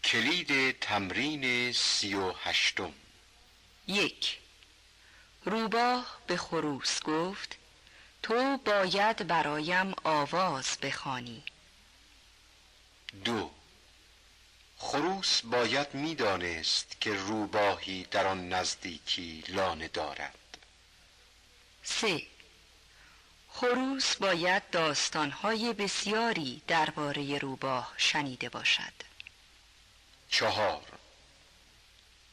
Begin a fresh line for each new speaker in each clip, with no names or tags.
کلید تمرین 38.
1. روباه به خروس گفت تو باید برایم آواز بخوانی.
2. خروس باید می‌دانست که روباهی در آن نزدیکی لانه دارد.
3. خروس باید داستان‌های بسیاری درباره روباه شنیده باشد.
4.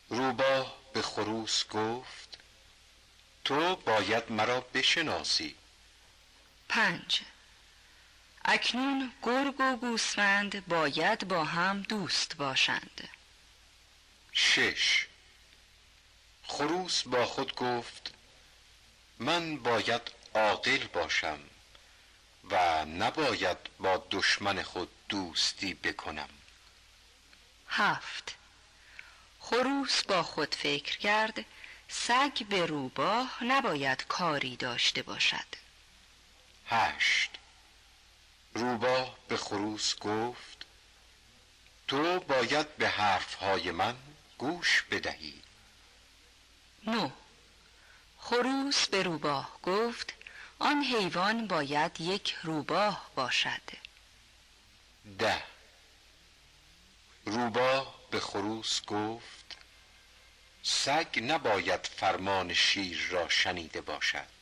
روباه به خروس گفت تو باید مرا بشناسی.
5. اکنون گرگ و گوسفند باید با هم دوست باشند.
6. خروس با خود گفت من باید عاقل باشم و نباید با دشمن خود دوستی بکنم.
7. خروس با خود فکر کرد سگ به روباه نباید کاری داشته باشد.
8. روباه به خروس گفت تو باید به حرفهای من گوش بدهی.
9. خروس به روباه گفت آن حیوان باید یک روباه باشد.
10. روباه به خروس گفت سگ نباید فرمان شیر را شنیده باشد.